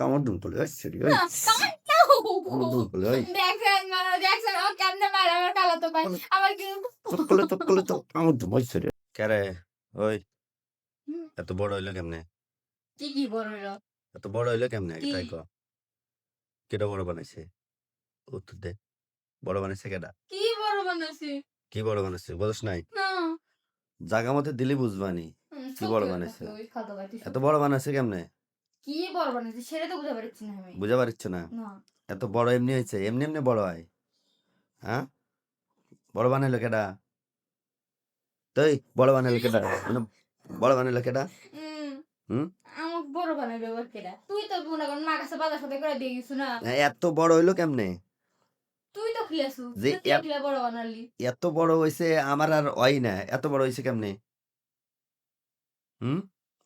কামড় দুম বলে ওই সরি ওই কামড় দুম বলে ওই দেখছেন ও কেমনে মারে আমার খালাতো ভাই আমার কি তোর কোলে তো কামড় দুম ওই সরি কেরে ওই এত বড় হইলো কেমনে কি বড় হলো এত বড় হইলো কেমনে কি তাই ক কেডা বড় বানাইছে উত্তর দে বড় বানাইছে কেডা কি বড় বানাইছি কি বড় বানাইছে বুঝছ নাই না জাগা মতে দিলি বুঝবানি কি বড় বানাইছে ওই খালাতো ভাই এত বড় বানাইছে কেমনে কি বড় বানাইছি সেটা তো বুঝতে পারছি না আমি বুঝা পারছ না না এত বড় এমনি হয়েছে এমনি এমনি বড় হয় হ্যাঁ বড় বানাইলো কেডা তুই বড় বানাইলো কেডা বড় বানাইলো কেডা উম, হুম আমার বড় বানাইবে ওর কেডা তুই তো মনে কর মা কাছে বাজার সাথে করে দিয়ে গেছো না এত বড় হইলো কেমনে তুই তো খেলেছু যে তুই খেলে বড় বানালি এত বড় হয়েছে আমার আর হয় না এত বড় হয়েছে কেমনে হুম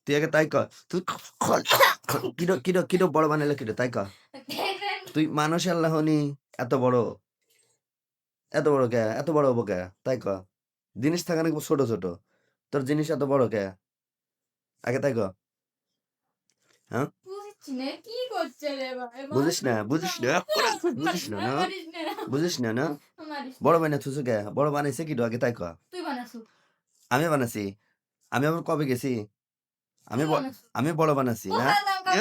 তুই আগে তাই কর তুই কিরো কিরো কিরো বড় বানাইলো কিরো তাই কর দেখেন তুই মানুষ আল্লাহ নি এত বড় কে এত বড় হবো কে তাই কর জিনিস থাকা নাকি ছোট ছোট তোর জিনিস এত বড় কে আগে তাই কর হ্যাঁ বুঝছি না কি করছে রে ভাই বুঝিস না বুঝিস না বুঝিস না না মারিস না বুঝিস না না মারিস বড় বানাই থুসু কে বড় বানাইছে কি আগে তাই কর তুই বানাসু আমি বানাইছি আমি আবার কবে গেছি আমি তুই বানাসু আমি বড় বানাইছি না আমি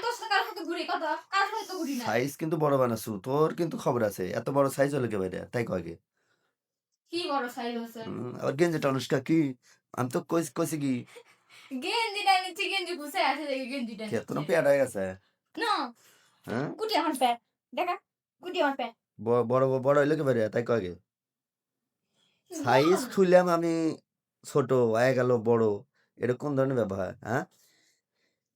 তোর সাথে কার সাথে ঘুরি কথা কার সাথে তো ঘুরি না সাইজ কিন্তু বড় বানাসু তোর কিন্তু খবর আছে এত বড় সাইজ হলো কে বাইরে তাই কয় কি বড় সাইজ হচ্ছে আবার গেঞ্জিটা অনুষ্কা কি আমি তো কইছি কি গেঞ্জিটা নিচ্ছি গেঞ্জি ঘুষে আছে দেখি গেঞ্জিটা তোর পেট হয়ে গেছে না হ্যাঁ গুটি আমার প্যাট দেখা গুটি আমার প্যাট বড় বড় হইলো কে বাইরে তাই কয় সাইজ থুইলাম আমি ছোট হয়ে গেল বড় এটা কোন ধরনের ব্যবহার হ্যাঁ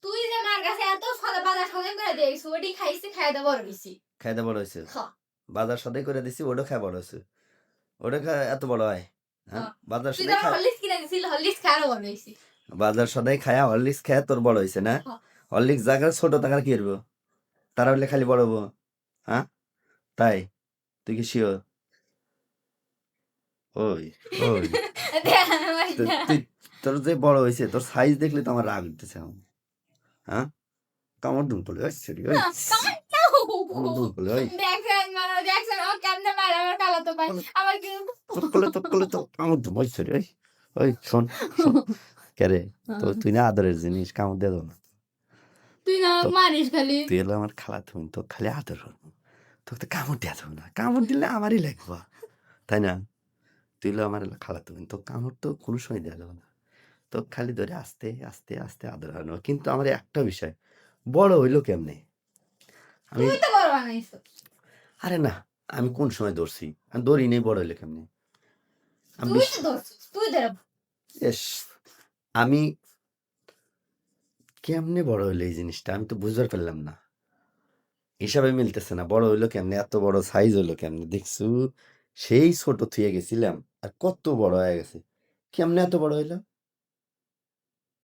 তুই যে মার কাছে এত সাদা বাজার সাদা করে দেইছ ওডি খাইছি খাইতে বড় হইছি খাইতে বড় হয়েছে হ্যাঁ বাজার সদাই করে দিছি ওটা খায় বড় হয়েছে ওটা খায় এত বড় হয় হ্যাঁ বাজার তুই সদাই তো হলিস কিনে দিছিল হলিস খাওয়া বড় হইছি বাজার সদাই খায়া হরলিক্স খায় তোর বড় হয়েছে না হ্যাঁ। হরলিক্স জায়গার ছোট টাকার কি করবো তারা হলে খালি বড় হবো হ্যাঁ তাই তুই কি শিওর ওই ওই তুই তোর যে বড় হয়েছে তোর সাইজ দেখলে তো আমার রাগ উঠতেছে এখন হ্যাঁ কামড় দুম বলে ওই সরি ওই কামড় দুম বলে ওই দেখছেন ও কেমনে মারে আমার খালাতো ভাই আমার কি তোর কোলে তো কামড় দুম ওই সরি ওই শোন কেরে তো তুই না আদরের জিনিস কামড় দিয়ে দাও না তুই না মারিস খালি তুই এলো আমার খালা তুমি তো খালি আদর করবো তোকে তো কামড় দেওয়া যাবে না কামড় দিলে আমারই লাগবে তাই না তুই এলো আমার খালা তুমি তো কামড় তো কোনো সময় দেওয়া যাবে না তো খালি ধরে আস্তে আস্তে আস্তে আদর হারানো কিন্তু আমার একটা বিষয় বড় হইলো কেমনে আমি তুই তো বড় বানাইছ আরে না আমি কোন সময় ধরছি আমি ধরি নেই বড় হইলো কেমনে আমি তুই তো ধরছিস তুই ধর এস আমি কেমনে বড় হইলো এই জিনিসটা আমি তো বুঝতে পারলাম না হিসাবে মিলতেছে না বড় হইলো কেমনে এত বড় সাইজ হইলো কেমনে দেখছু সেই ছোট থুয়ে গেছিলাম আর কত বড় হয়ে গেছে কেমনে এত বড় হইলো